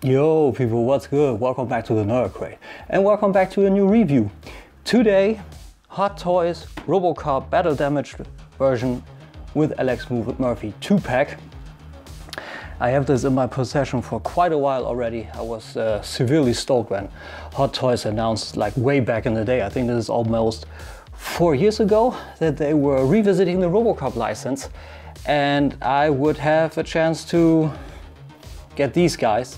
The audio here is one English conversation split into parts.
Yo people, what's good? Welcome back to the Crate and welcome back to a new review. Today, Hot Toys Robocop battle damaged version with Alex Murphy 2-pack. I have this in my possession for quite a while already. I was severely stoked when Hot Toys announced, like way back in the day, I think this is almost 4 years ago, that they were revisiting the Robocop license and I would have a chance to get these guys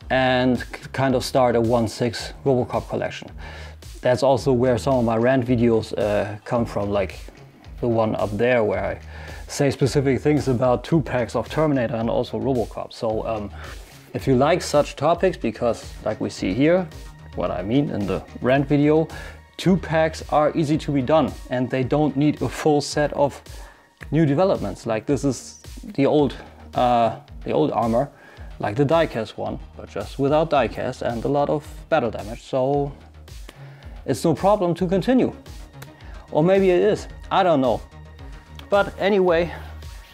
and kind of start a 1/6 Robocop collection. That's also where some of my rant videos come from, like the one up there where I say specific things about 2-packs of Terminator and also Robocop. So if you like such topics, because like we see here, what I mean in the rant video, 2-packs are easy to be done and they don't need a full set of new developments. Like this is the old armor, like the diecast one, but just without diecast and a lot of battle damage, so it's no problem to continue. Or maybe it is, I don't know. But anyway,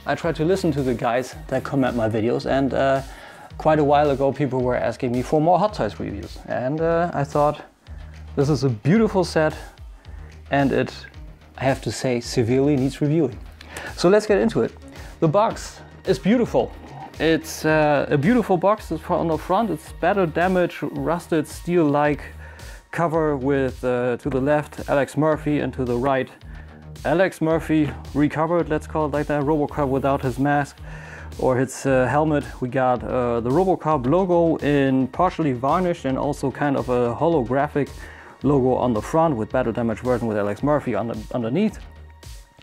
I try to listen to the guys that comment my videos, and quite a while ago people were asking me for more Hot Toys reviews, and I thought this is a beautiful set and it, I have to say, severely needs reviewing. So let's get into it. The box is beautiful. It's a beautiful box on the front. It's battle damage, rusted steel-like cover with to the left Alex Murphy and to the right Alex Murphy recovered, let's call it like that, Robocop without his mask or his helmet. We got the Robocop logo in partially varnished and also kind of a holographic logo on the front with battle damage version with Alex Murphy underneath.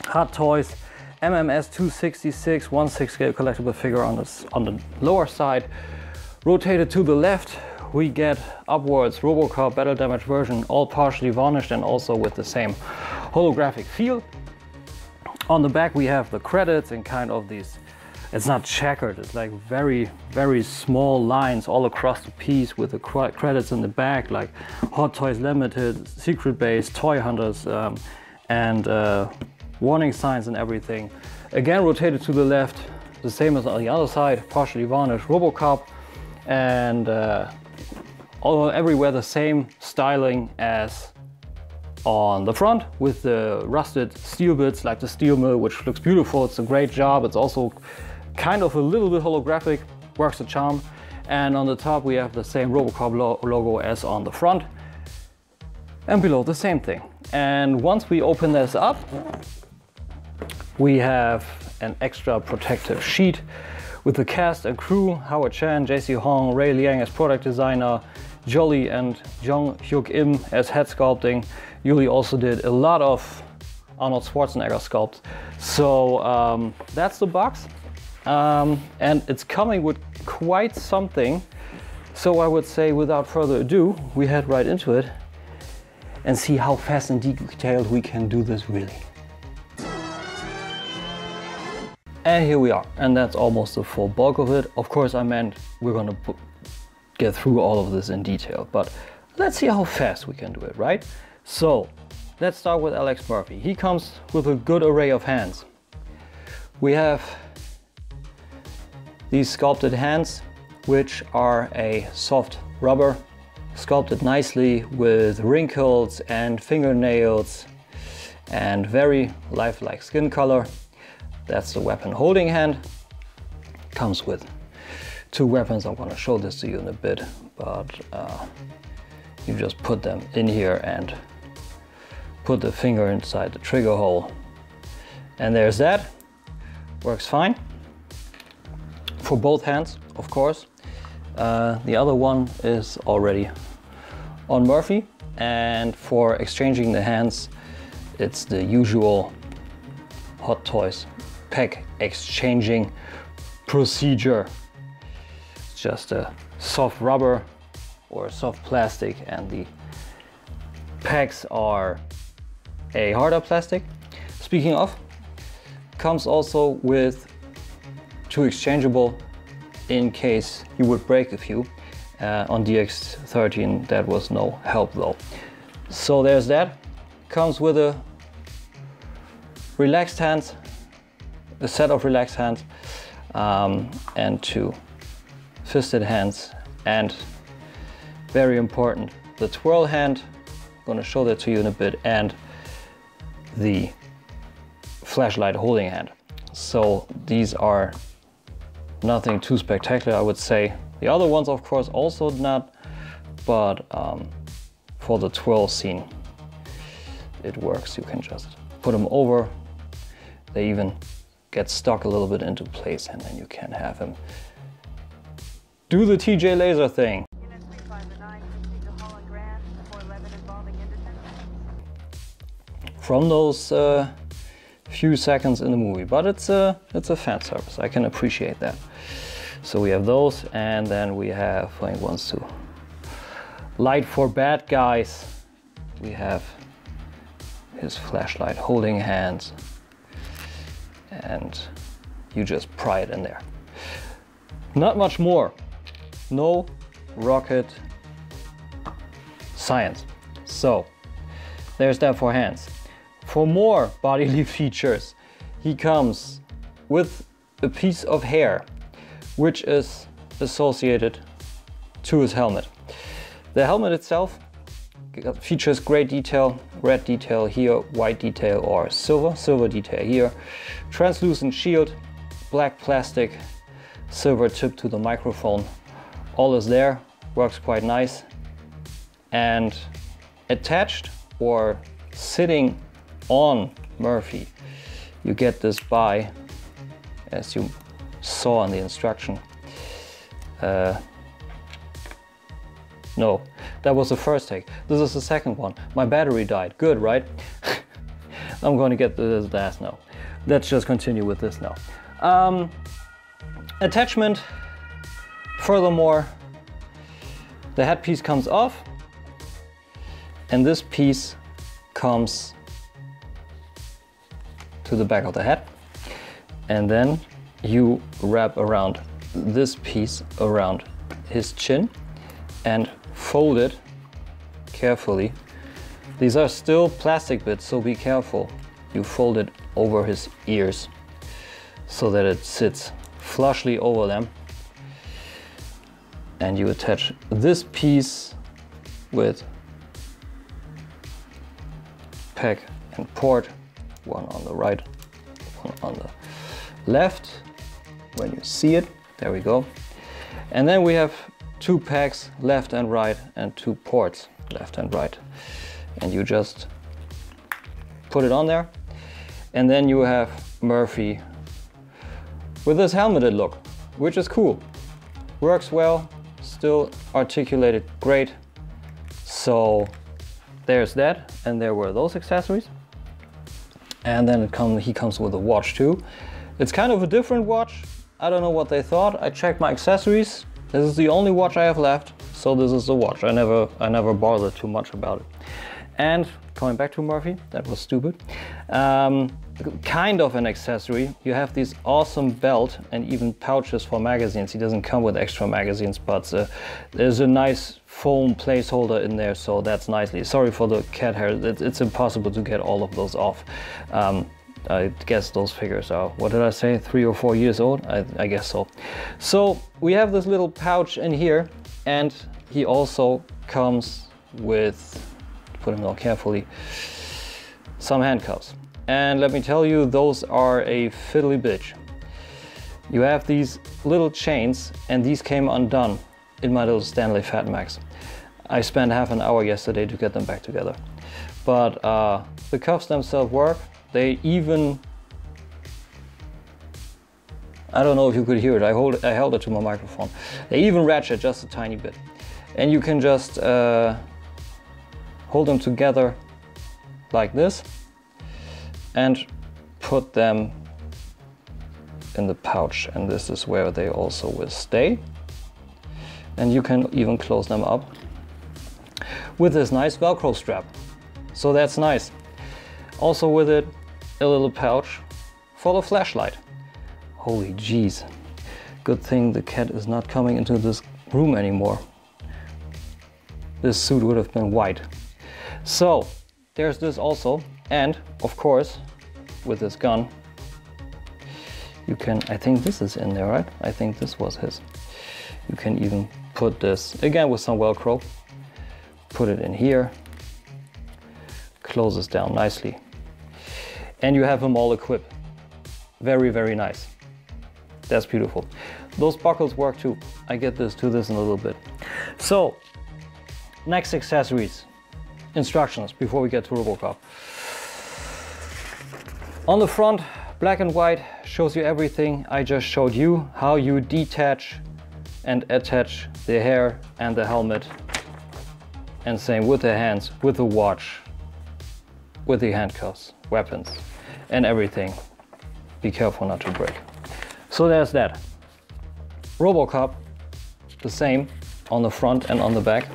Hot Toys MMS 266 1/6 scale collectible figure on the lower side. Rotated to the left, we get upwards Robocop battle damage version, all partially varnished and also with the same holographic feel. On the back we have the credits and kind of these, it's not checkered, it's like very small lines all across the piece with the credits in the back, like Hot Toys Limited, Secret Base, Toy Hunters, and warning signs and everything. Again rotated to the left, the same as on the other side, partially varnished Robocop, and everywhere the same styling as on the front with the rusted steel bits like the steel mill, which looks beautiful. It's a great job. It's also kind of a little bit holographic, works a charm. And on the top we have the same Robocop logo as on the front, and below the same thing. And once we open this up, we have an extra protective sheet with the cast and crew, Howard Chan, JC Hong, Ray Liang as product designer, Jolly and Jung Hyuk Im as head sculpting. Yuli also did a lot of Arnold Schwarzenegger sculpts. So that's the box. And it's coming with quite something. So I would say without further ado, we head right into it and see how fast and detailed we can do this really. And here we are, and that's almost the full bulk of it. Of course I meant we're gonna get through all of this in detail, but let's see how fast we can do it, right? So let's start with Alex Murphy. He comes with a good array of hands. We have these sculpted hands, which are a soft rubber, sculpted nicely with wrinkles and fingernails and very lifelike skin color. That's the weapon holding hand. Comes with two weapons. I'm going to show this to you in a bit, but you just put them in here and put the finger inside the trigger hole. And there's that. Works fine. For both hands, of course. The other one is already on Murphy. And for exchanging the hands, it's the usual Hot Toys pack exchanging procedure. It's just a soft rubber or soft plastic, and the packs are a harder plastic. Speaking of, comes also with two exchangeable in case you would break a few. On DX13 that was no help though. So there's that. Comes with a relaxed hands, a set of relaxed hands, and two fisted hands And very important, the twirl hand, I'm gonna show that to you in a bit, and the flashlight holding hand. So these are nothing too spectacular, I would say. The other ones, of course, also not, but for the twirl scene, it works. You can just put them over. They even get stuck a little bit into place, and then you can have him do the TJ laser thing. From those few seconds in the movie, but it's a fan service. I can appreciate that. So we have those, and then we have, I think, ones to light for bad guys. We have his flashlight holding hands, and you just pry it in there. Not much more. No rocket science. So there's that for hands. For more bodily features, he comes with a piece of hair which is associated to his helmet. The helmet itself features gray detail, red detail here, white detail, or silver detail here, translucent shield, black plastic, silver tip to the microphone. All is there, works quite nice. And attached or sitting on Murphy, you get this by, as you saw in the instruction. No, that was the first take. This is the second one. My battery died. Good, right? I'm going to get this last now. Let's just continue with this now. Attachment. Furthermore, the headpiece comes off, and this piece comes to the back of the head, and then you wrap around this piece around his chin and fold it carefully. These are still plastic bits, so be careful. You fold it over his ears so that it sits flushly over them, and you attach this piece with peg and port, one on the right, one on the left, when you see it. There we go. And then we have two pegs, left and right, and two ports, left and right. And you just put it on there. And then you have Murphy with this helmeted look, which is cool. Works well, still articulated great. So there's that, and there were those accessories. And then he comes with a watch too. It's kind of a different watch. I don't know what they thought. I checked my accessories. This is the only watch I have left, so this is the watch. I never bothered too much about it. And coming back to Murphy, that was stupid. Kind of an accessory. You have this awesome belt and even pouches for magazines. He doesn't come with extra magazines, but there's a nice foam placeholder in there, so that's nicely. Sorry for the cat hair. It's impossible to get all of those off. I guess those figures are, what did I say, 3 or 4 years old? I guess so. So we have this little pouch in here, and he also comes with, put him more carefully, some handcuffs. And let me tell you, those are a fiddly bitch. You have these little chains, and these came undone in my little Stanley Fat Max. I spent half an hour yesterday to get them back together. But the cuffs themselves work. They even, I don't know if you could hear it, I held it to my microphone. They even ratchet just a tiny bit. And you can just hold them together like this and put them in the pouch. And this is where they also will stay. And you can even close them up with this nice Velcro strap. So that's nice. Also with it, a little pouch for the flashlight. Holy jeez. Good thing the cat is not coming into this room anymore. This suit would have been white. So there's this also. And of course, with this gun, you can, I think this is in there, right? I think this was his. You can even put this, again with some Velcro, put it in here, closes down nicely. And you have them all equipped. Very, very nice. That's beautiful. Those buckles work too. I get to this in a little bit. So, next accessories. Instructions before we get to Robocop. On the front, black and white, shows you everything I just showed you, how you detach and attach the hair and the helmet. And same with the hands, with the watch, with the handcuffs, weapons, and everything. Be careful not to break. So there's that. Robocop, the same on the front and on the back.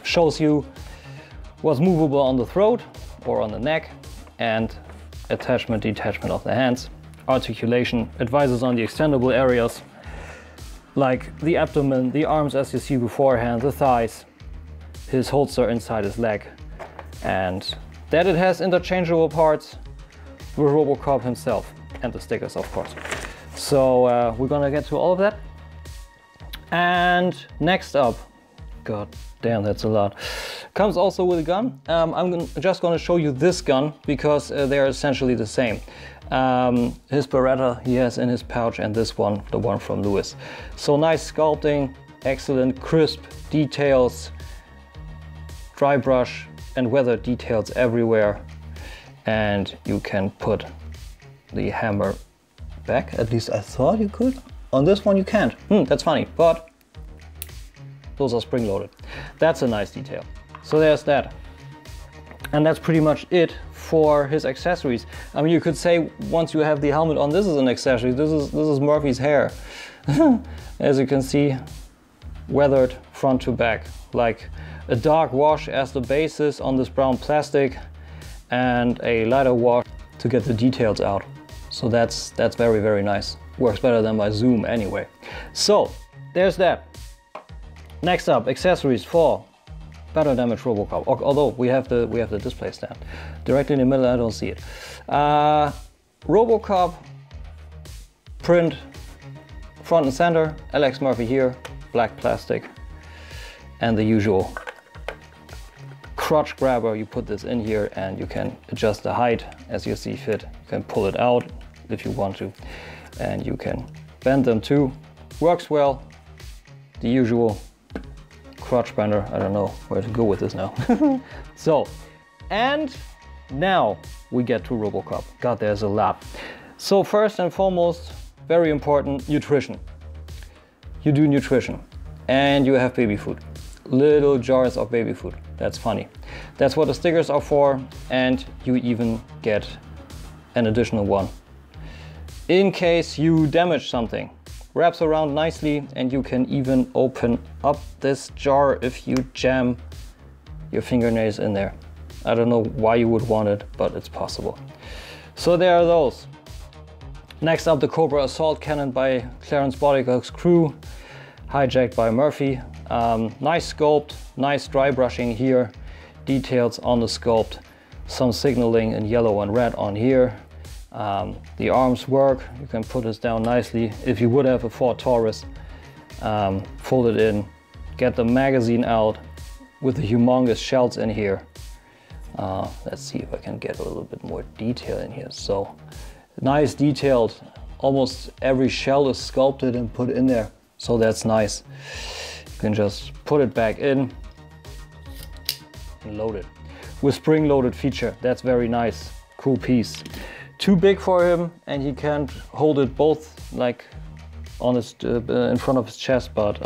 Shows you what's movable on the throat or on the neck, and attachment, detachment of the hands. Articulation, advises on the extendable areas, like the abdomen, the arms as you see beforehand, the thighs, his holster inside his leg, and that it has interchangeable parts with Robocop himself, and the stickers of course. So we're gonna get to all of that. And next up, god damn, that's a lot, comes also with a gun. I'm just gonna show you this gun because they're essentially the same. His Beretta he has in his pouch, and this one, the one from Lewis. So nice sculpting, excellent crisp details, dry brush and weather details everywhere. And you can put the hammer back, at least I thought you could. On this one you can't. That's funny, but those are spring-loaded. That's a nice detail. So there's that. And that's pretty much it for his accessories. I mean, you could say once you have the helmet on, this is an accessory. This is Murphy's hair. As you can see, weathered front to back, like a dark wash as the basis on this brown plastic, and a lighter wash to get the details out. So that's very, very nice. Works better than my zoom anyway. So there's that. Next up, accessories for battle damage Robocop. Although we have the display stand directly in the middle, I don't see it. Robocop print front and center. Alex Murphy here, black plastic, and the usual crotch grabber. You put this in here and you can adjust the height as you see fit. You can pull it out if you want to, and you can bend them too. Works well. The usual crotch bender. I don't know where to go with this now. So, and now we get to Robocop. God, there's a lot. So first and foremost, very important, nutrition. You do nutrition and you have baby food. Little jars of baby food. That's funny. That's what the stickers are for, and you even get an additional one in case you damage something. Wraps around nicely, and you can even open up this jar if you jam your fingernails in there. I don't know why you would want it, but it's possible. So there are those. Next up, the Cobra assault cannon by Clarence Bodycock's crew, hijacked by Murphy. Nice sculpt, nice dry brushing here, details on the sculpt, some signaling in yellow and red on here. The arms work, you can put this down nicely. If you would have a Ford Taurus, fold it in, get the magazine out with the humongous shells in here. Let's see if I can get a little bit more detail in here. So nice detailed, almost every shell is sculpted and put in there. So that's nice. You can just put it back in and load it. With spring-loaded feature, that's very nice, cool piece. Too big for him, and he can't hold it both like on his in front of his chest, but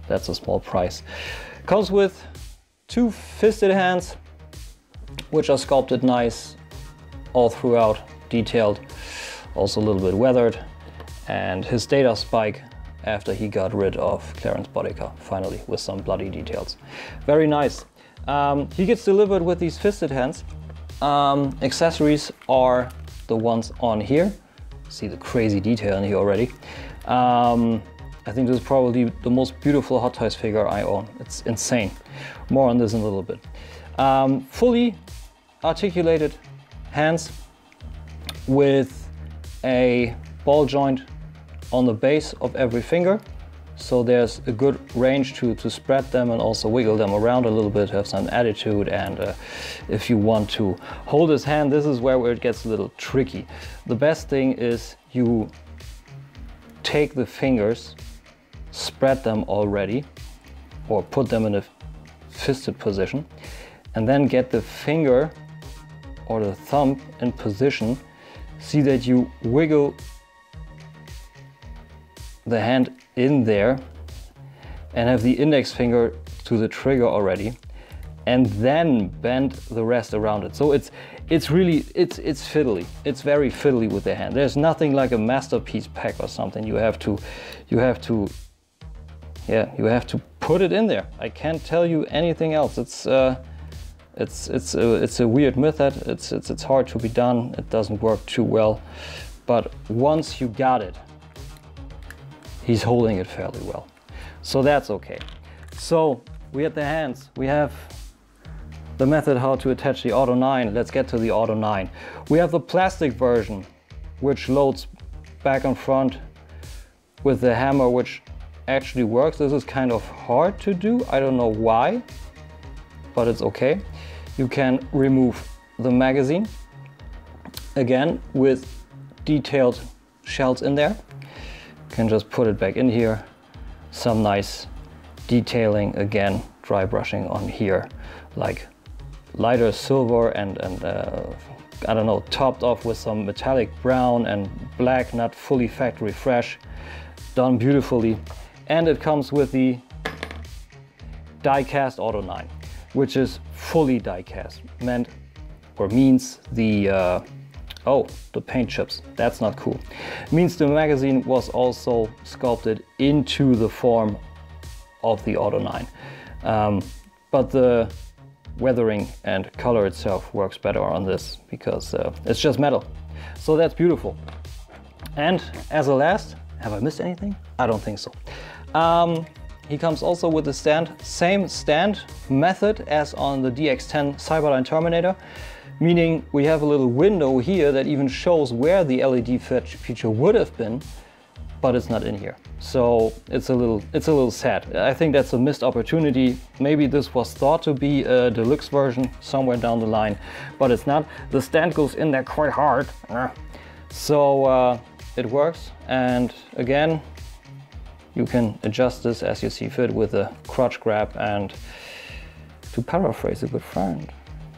that's a small price. Comes with two fisted hands, which are sculpted nice all throughout, detailed, also a little bit weathered, and his data spike after he got rid of Clarence Bodycock, finally, with some bloody details. Very nice. He gets delivered with these fisted hands. Accessories are the ones on here. See the crazy detail in here already. I think this is probably the most beautiful Hot Toys figure I own. It's insane. More on this in a little bit. Fully articulated hands with a ball joint on the base of every finger. so there's a good range to spread them and also wiggle them around a little bit, have some attitude. And if you want to hold his hand, this is where it gets a little tricky. The best thing is you take the fingers, spread them already, or put them in a fisted position, and then get the finger or the thumb in position. See that you wiggle the hand in there and have the index finger to the trigger already, and then bend the rest around it. So it's fiddly. It's very fiddly with the hand. There's nothing like a masterpiece pack or something. You have to put it in there. I can't tell you anything else. It's a weird method. It's hard to be done. It doesn't work too well, but once you got it, he's holding it fairly well. So that's okay. So we have the hands. We have the method how to attach the Auto 9. Let's get to the Auto 9. We have the plastic version, which loads back and front with the hammer, which actually works. This is kind of hard to do. I don't know why, but it's okay. You can remove the magazine, again with detailed shells in there. You can just put it back in here. Some nice detailing, again, dry brushing on here, like lighter silver and I don't know, topped off with some metallic brown and black, not fully factory fresh, done beautifully. And it comes with the die-cast Auto 9, which is fully die-cast, means the the paint chips. That's not cool. Means the magazine was also sculpted into the form of the Auto 9. But the weathering and color itself works better on this because it's just metal. So that's beautiful. And as a last, have I missed anything? I don't think so. He comes also with the stand, same stand method as on the DX10 Cyberline Terminator, meaning we have a little window here that even shows where the LED feature would have been, but it's not in here. So it's a little sad. I think that's a missed opportunity. Maybe this was thought to be a deluxe version somewhere down the line, but it's not. The stand goes in there quite hard. So it works, and again, you can adjust this as you see fit with a crotch grab, and to paraphrase a good friend,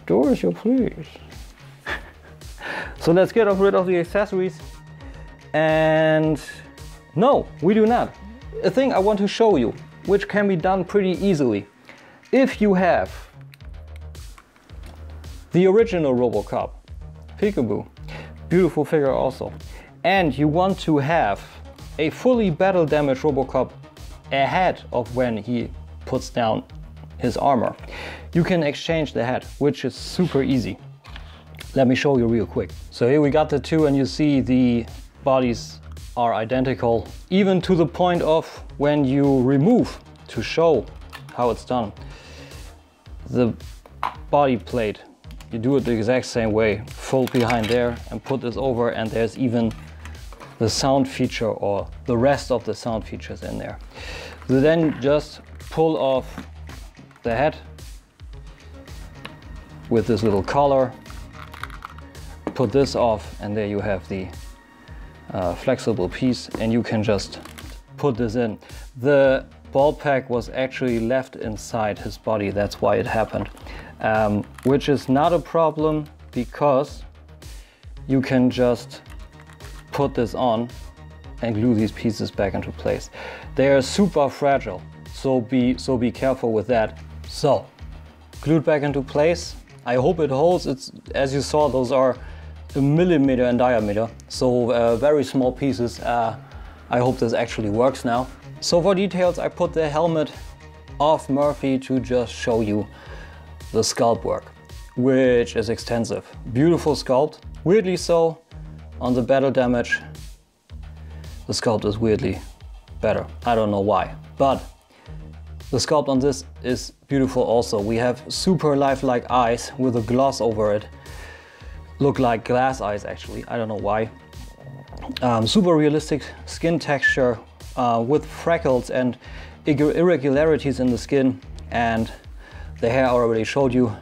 do as you please. So let's get rid of the accessories. And no, we do not. A thing I want to show you, which can be done pretty easily. If you have the original Robocop, peekaboo, beautiful figure also, and you want to have a fully battle damaged Robocop ahead of when he puts down his armor, you can exchange the head, which is super easy. Let me show you real quick. So here we got the two, and you see the bodies are identical, even to the point of when you remove, to show how it's done, the body plate. You do it the exact same way, fold behind there and put this over, and there's even the sound feature or the rest of the sound features in there. So then just pull off the head with this little collar, put this off, and there you have the flexible piece, and you can just put this in. The ball pack was actually left inside his body, that's why it happened, which is not a problem because you can just put this on and glue these pieces back into place. They are super fragile, so be careful with that. So, glued back into place. I hope it holds. It's, as you saw, those are a millimeter in diameter, so very small pieces. I hope this actually works now. So for details, I put the helmet of Murphy to just show you the sculpt work, which is extensive. Beautiful sculpt, weirdly so. On the battle damage, the sculpt is weirdly better. I don't know why, but the sculpt on this is beautiful also. We have super lifelike eyes with a gloss over it. Look like glass eyes actually, I don't know why. Super realistic skin texture, with freckles and irregularities in the skin, and the hair I already showed you,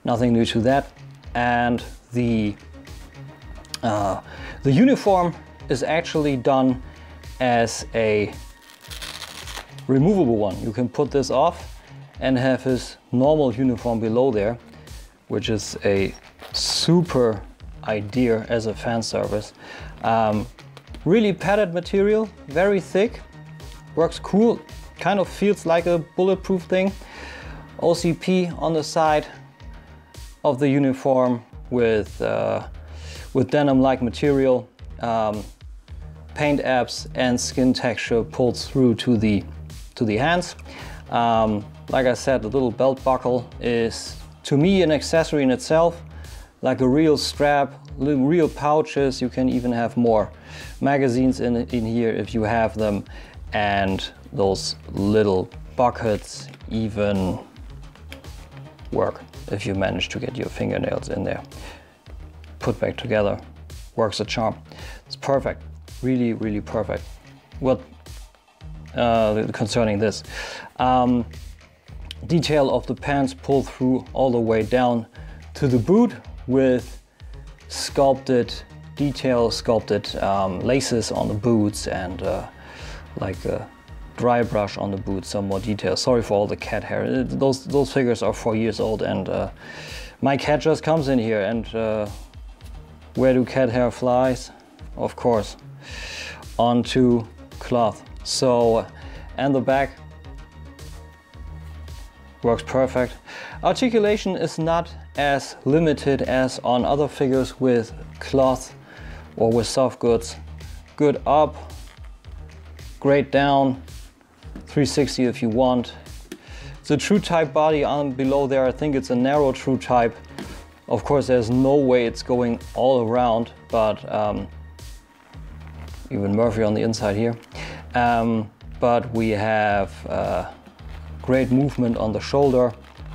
nothing new to that. And the uniform is actually done as a removable one. You can put this off and have his normal uniform below there, which is a super idea as a fan service. Really padded material, very thick, works cool, kind of feels like a bulletproof thing. OCP on the side of the uniform with denim-like material, paint apps and skin texture pulled through to the hands. Like I said, the little belt buckle is, to me, an accessory in itself, like a real strap, real pouches. You can even have more magazines in here if you have them, and those little buckets even work if you manage to get your fingernails in there. Put back together, works a charm. It's perfect, really, really perfect. What concerning this, detail of the pants pulled through all the way down to the boot with sculpted laces on the boots, and like a dry brush on the boots, some more details. Sorry for all the cat hair. Those figures are 4 years old, and my cat just comes in here, and where do cat hair flies? Of course, onto cloth. So, and the back works perfect. Articulation is not as limited as on other figures with cloth or with soft goods. Good up, great down, 360 if you want. It's a true type body on below there. I think it's a narrow true type. Of course, there's no way it's going all around, but even Murphy on the inside here. But we have great movement on the shoulder,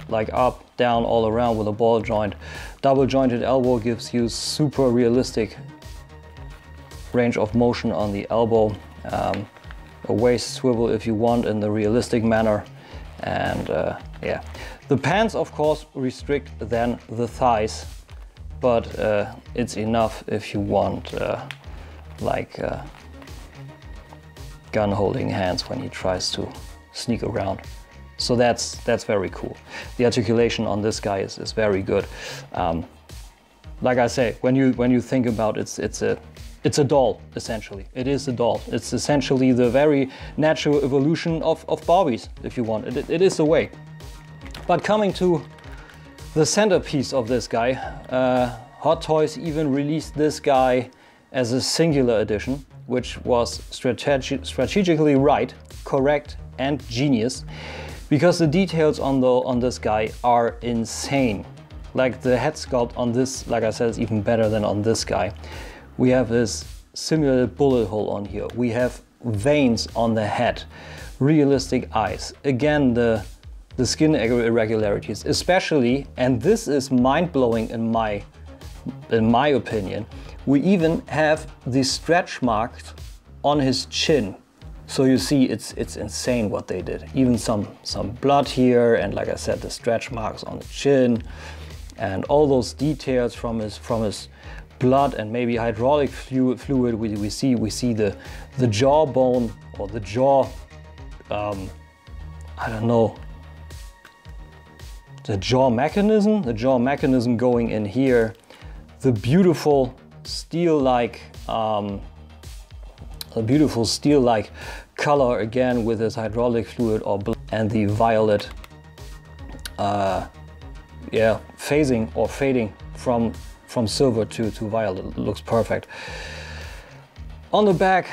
like up, down, all around with a ball joint. Double jointed elbow gives you super realistic range of motion on the elbow. A waist swivel if you want in the realistic manner. And yeah, the pants of course restrict then the thighs, but it's enough if you want like gun holding hands when he tries to sneak around. So that's very cool. The articulation on this guy is very good. Like I say, when you think about it, it's a doll, essentially. It is a doll. It's essentially the very natural evolution of Barbies, if you want. It is the way. But coming to the centerpiece of this guy, Hot Toys even released this guy as a singular edition, which was strategically right, correct, and genius, because the details on this guy are insane. Like the head sculpt on this, like I said, is even better than on this guy. We have this simulated bullet hole on here. We have veins on the head, realistic eyes. Again, the skin irregularities, especially, and this is mind-blowing in my opinion, we even have the stretch marks on his chin. So you see, it's insane what they did. Even some blood here, and like I said, the stretch marks on the chin, and all those details from his blood and maybe hydraulic fluid. We see the jawbone or the jaw. I don't know. The jaw mechanism going in here. The beautiful steel-like color again with this hydraulic fluid or blood, and the violet phasing or fading from silver to violet. It looks perfect. On the back,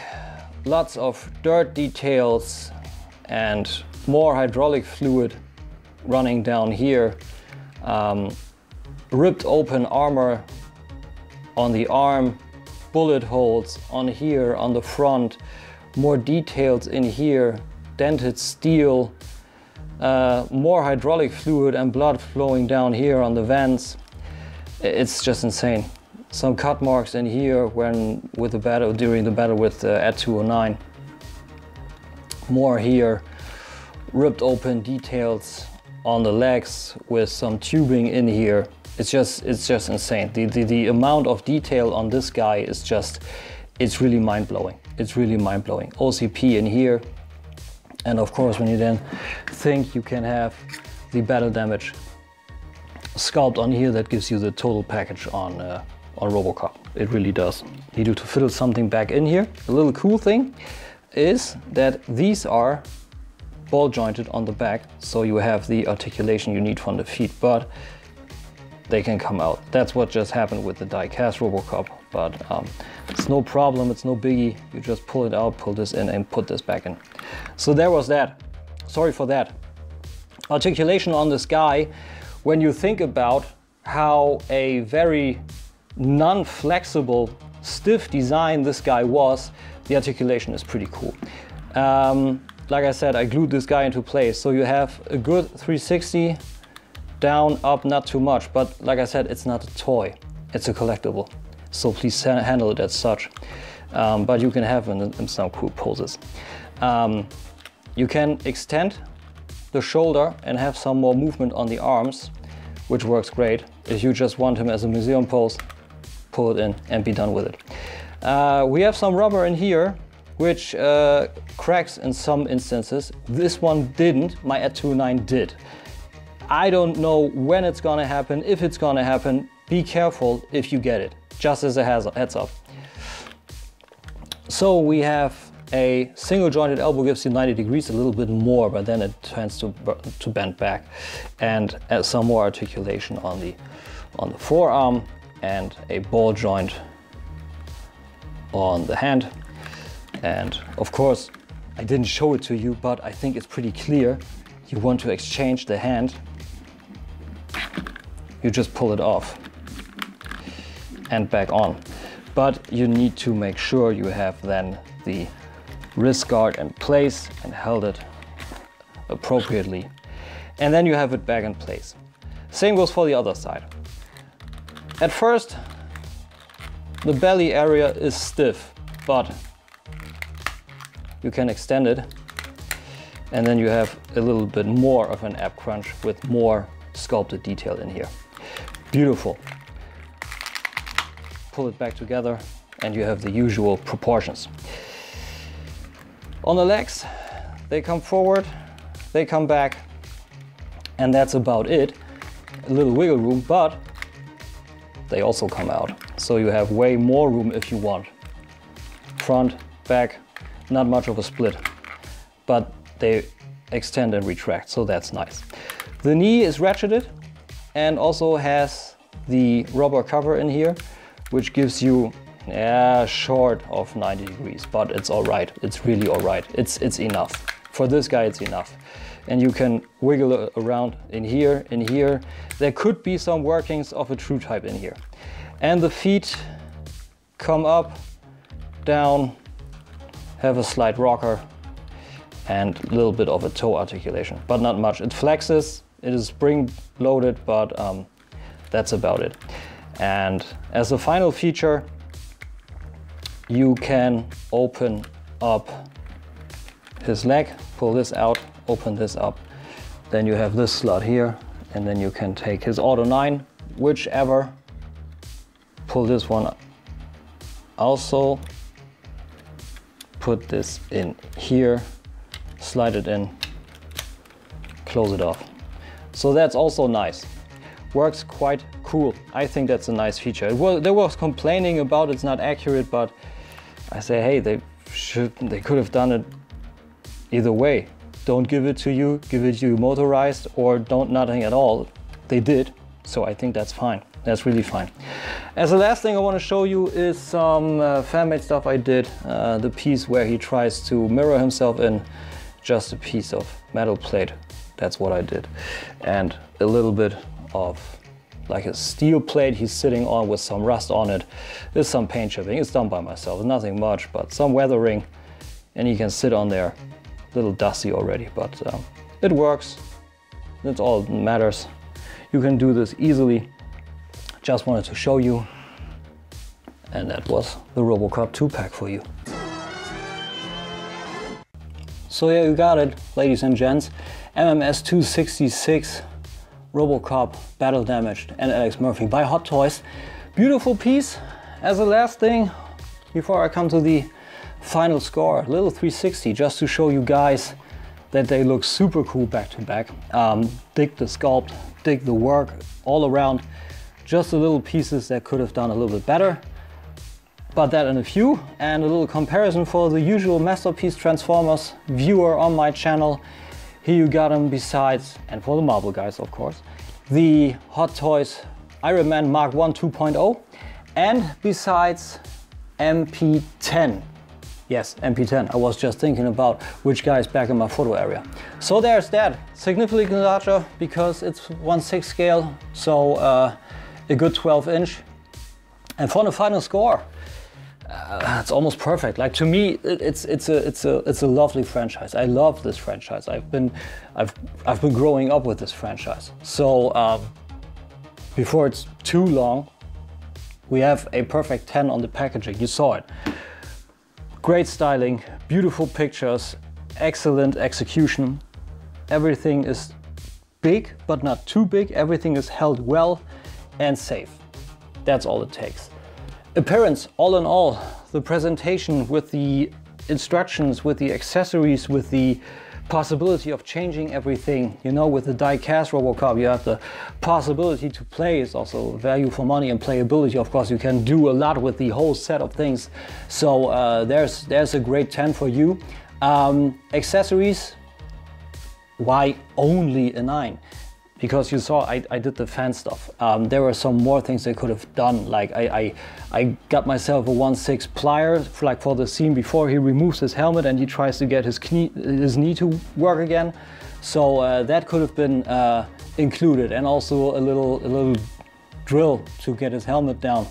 lots of dirt details and more hydraulic fluid running down here. Ripped open armor on the arm, bullet holes on here on the front, more details in here, dented steel, more hydraulic fluid and blood flowing down here on the vents. It's just insane. Some cut marks in here during the battle with Ad 209. more here, ripped open details on the legs with some tubing in here. It's just insane. The amount of detail on this guy is just, it's really mind-blowing. It's really mind-blowing. OCP in here. And of course, when you then think you can have the battle damage sculpt on here, that gives you the total package on Robocop. It really does. You need to fiddle something back in here. A little cool thing is that these are ball jointed on the back, so you have the articulation you need from the feet, but they can come out. That's what just happened with the die-cast Robocop, but it's no problem, it's no biggie. You just pull it out, pull this in, and put this back in. So there was that. Sorry for that. Articulation on this guy, when you think about how a very non-flexible, stiff design this guy was, the articulation is pretty cool. Like I said, I glued this guy into place, so you have a good 360, down, up, not too much, but like I said, it's not a toy, it's a collectible. So please handle it as such. But you can have it in some cool poses. You can extend the shoulder and have some more movement on the arms, which works great. If you just want him as a museum pose, pull it in and be done with it. We have some rubber in here, which cracks in some instances. This one didn't, my @29 did. I don't know when it's gonna happen, if it's gonna happen. Be careful if you get it, just as a heads up. So we have a single jointed elbow, gives you 90 degrees, a little bit more, but then it tends to bend back, and some more articulation on the forearm, and a ball joint on the hand. And of course, I didn't show it to you, but I think it's pretty clear. You want to exchange the hand, you just pull it off and back on. But you need to make sure you have then the wrist guard in place and held it appropriately. And then you have it back in place. Same goes for the other side. At first, the belly area is stiff, but you can extend it, and then you have a little bit more of an ab crunch with more sculpted detail in here. Beautiful. Pull it back together and you have the usual proportions. On the legs, they come forward, they come back, and that's about it. A little wiggle room, but they also come out. So you have way more room if you want. Front, back, not much of a split, but they extend and retract, so that's nice. The knee is ratcheted and also has the rubber cover in here, which gives you short of 90 degrees, but it's all right. It's really all right. It's enough. For this guy, it's enough. And you can wiggle around in here, in here. There could be some workings of a true type in here. And the feet come up, down, have a slight rocker, and a little bit of a toe articulation, but not much. It flexes, it is spring loaded, but that's about it. And as a final feature, you can open up his leg, pull this out, open this up. Then you have this slot here, and then you can take his Auto 9, whichever, pull this one also, put this in here, slide it in, close it off. So that's also nice. Works quite cool. I think that's a nice feature. They was complaining about it's not accurate, but I say, hey, they could have done it either way. Don't give it to you, give it to you motorized, or don't nothing at all. They did, so I think that's fine. That's really fine. As the last thing I want to show you is some fan-made stuff I did. The piece where he tries to mirror himself in just a piece of metal plate. That's what I did. And a little bit of like a steel plate he's sitting on with some rust on it. There's some paint chipping. It's done by myself. It's nothing much, but some weathering, and he can sit on there. A little dusty already, but it works. That's all that matters. You can do this easily. Just wanted to show you. And that was the Robocop 2-pack for you. So yeah, you got it, ladies and gents. MMS 266 Robocop Battle Damaged and Alex Murphy by Hot Toys. Beautiful piece. As a last thing, before I come to the final score, a little 360 just to show you guys that they look super cool back to back. Dig the sculpt, dig the work all around. Just the little pieces that could have done a little bit better. But that and a few, and a little comparison for the usual Masterpiece Transformers viewer on my channel. Here you got them besides, and for the Marvel guys of course, the Hot Toys Iron Man Mark 1 2.0, and besides MP10. Yes, MP10. I was just thinking about which guy is back in my photo area. So there's that. Significantly larger because it's 1/6 scale, so a good 12-inch. And for the final score, it's almost perfect. Like, to me, it's a lovely franchise. I love this franchise. I've been growing up with this franchise. So before it's too long, we have a perfect 10 on the packaging. You saw it. Great styling, beautiful pictures, excellent execution. Everything is big, but not too big. Everything is held well and safe. That's all it takes. Appearance, all in all, the presentation with the instructions, with the accessories, with the possibility of changing everything. You know, with the die-cast Robocop, you have the possibility to play. It's also value for money and playability. Of course, you can do a lot with the whole set of things. So there's a great 10 for you. Accessories, why only a 9? Because you saw I did the fan stuff. There were some more things they could have done. Like I got myself a 1/6 plier, like for the scene before he removes his helmet and he tries to get his knee to work again. So that could have been included, and also a little drill to get his helmet down.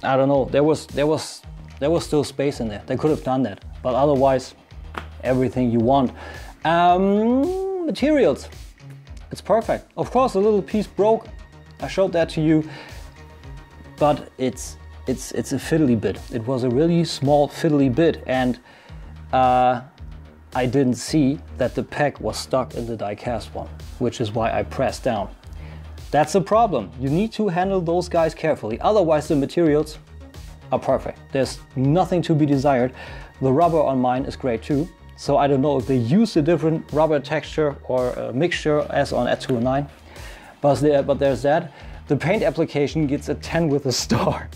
I don't know. There was still space in there. They could have done that, but otherwise, everything you want. Materials. It's perfect. Of course, a little piece broke. I showed that to you, but it's a fiddly bit. It was a really small fiddly bit, and I didn't see that the peg was stuck in the die-cast one, which is why I pressed down. That's a problem. You need to handle those guys carefully. Otherwise, the materials are perfect. There's nothing to be desired. The rubber on mine is great too. So I don't know if they use a different rubber texture or a mixture as on at209, but there's that. The paint application gets a 10 with a star.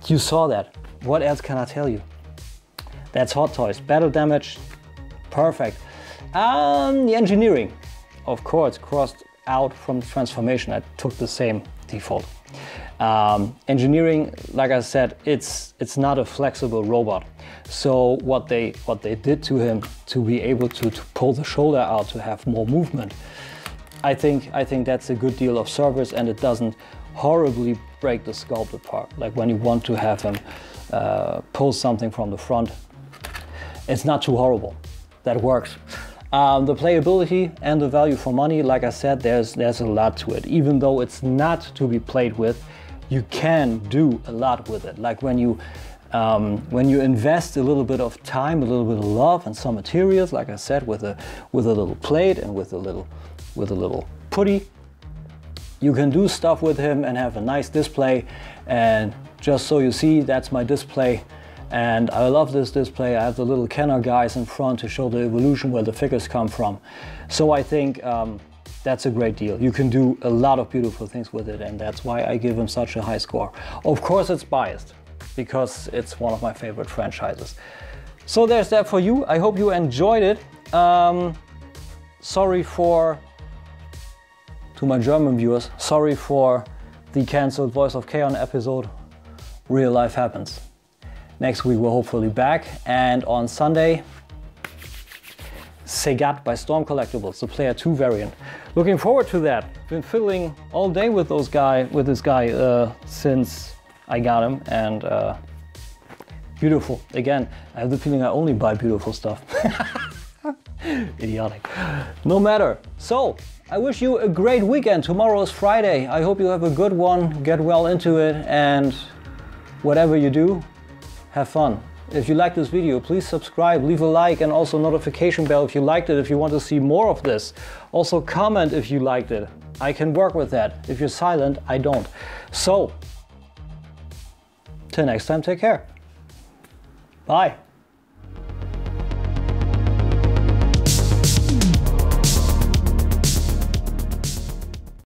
You saw that. What else can I tell you? That's Hot Toys. Battle damage, perfect. The engineering, of course, crossed out from the transformation. I took the same default. Engineering, like I said, it's not a flexible robot. So what they did to him to be able to pull the shoulder out, to have more movement, I think that's a good deal of service, and it doesn't horribly break the sculpt apart. Like when you want to have him pull something from the front, it's not too horrible. That works. The playability and the value for money, like I said, there's a lot to it. Even though it's not to be played with, you can do a lot with it. Like when you invest a little bit of time, a little bit of love, and some materials, like I said, with a little plate and with a little putty, you can do stuff with him and have a nice display. And just so you see, that's my display. And I love this display. I have the little Kenner guys in front to show the evolution where the figures come from. So I think that's a great deal. You can do a lot of beautiful things with it, and that's why I give him such a high score. Of course it's biased, because it's one of my favorite franchises. So there's that for you. I hope you enjoyed it. Sorry to my German viewers, sorry for the cancelled Voice of Chaos episode. Real life happens. Next week we're hopefully back, and on Sunday, Segat by Storm Collectibles, the Player 2 variant. Looking forward to that. Been fiddling all day with this guy since I got him, and beautiful. Again, I have the feeling I only buy beautiful stuff. Idiotic. No matter. So, I wish you a great weekend. Tomorrow is Friday. I hope you have a good one, get well into it, and whatever you do, have fun. If you like this video, please subscribe, leave a like, and also notification bell if you liked it, if you want to see more of this. Also comment if you liked it. I can work with that. If you're silent, I don't. So, till next time, take care. Bye.